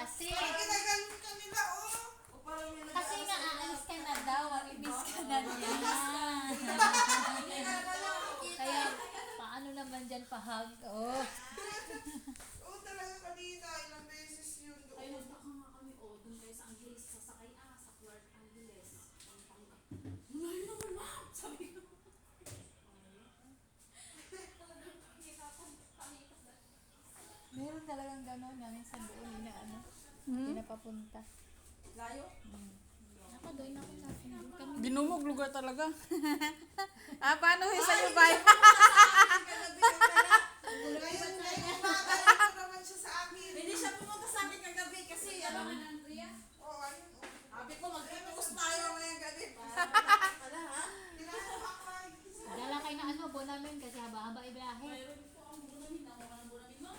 kasi. Ginaganon ka nila, oh. Kasi nga, aalis ka na daw. Mamimiss ka na niya. Kaya, paano naman dyan pahag? Oh. Oo, talaga kanina. Ilang beses yun doon. Ay, nagtaka nga kami, doon kayo sa Angeles, sasakay sa Clark Angeles. Pampanga. Malayo naman, ma'am! Sabi ko. Meron talagang gano'n na minsan doon na ano. Pinapapunta. Layo? Ako doon ako sa akin. Doon kami. Dinumog lugar talaga. Paano sa'yo ba? Ngayon, kumakain ko naman siya sa akin. Hindi siya pumunta sa akin kagabi kasi ano nga na, Andrea? Oo, ayun, oh. Sabi ko, mag-post tayo ngayong gabi. Wala, ha? Kinakakain. Dala kayo na ano po namin kasi haba-haba ibiyahe. Mayroon po ang bunamin. Ako ka ng bunamin mo?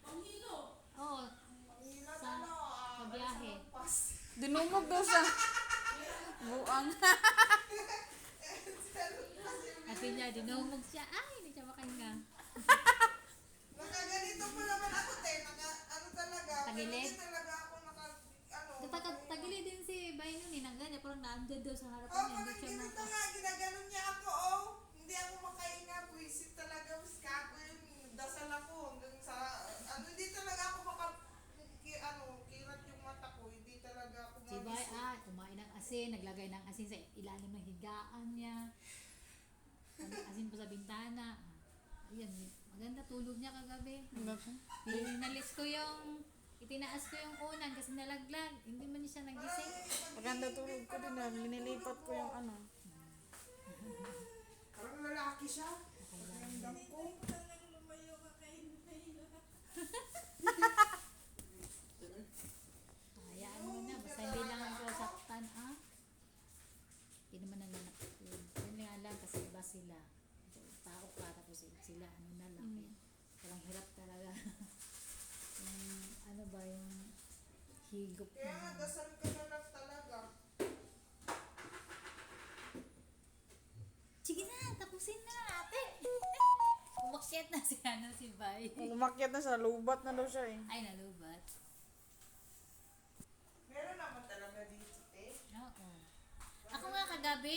Panghilo. Oo. Ilan Sa- ano, sa biyahe. pas. Dinumog daw siya. Buang. Kasi niya, dinumog siya. Ay, hindi siya makahinga. Nakaganito pa naman ako, te. Ano talaga. Tagilid? Hindi talaga ako Tagili din si Bay nun eh. Naganya, parang naandyan daw sa harapan Oh, niya. Hindi parang siya ganito maka... nga. Ginaganon niya ako, oh. Hindi ako makahinga. Buisit talaga. Kako yun. Dasal ako hanggang sa... hindi talaga ako kirat yung mata ko. Hindi talaga ako Si Bay, kumain ng asin. Naglagay ng asin sa ilalim ng higaan niya. Asin pa sa bintana. Ayan, maganda tulog niya kagabi. Inalis ko yung... Itinaas ko yung unan kasi nalaglag. Hindi man siya nagising. Maganda tulog ko din na. Linilipat ko yung ano. Parang lalaki siya. Pakiramdam ko. Hayaan mo na. Basta hindi lang ako saktan, ah. Hindi naman nalanak yun. Yun nga lang kasi iba sila. Tao ka tapos sila ano na lang. Parang hirap talaga. Yung ano ba yung higop Kaya nga, na. dasal ka na lang talaga. Sige na, tapusin na ate. Umakyat na si si Bay. Umakyat na sa lubat na daw siya eh. Ay, nalubat. Meron naman talaga dito, te. Oo. Ako nga kagabi,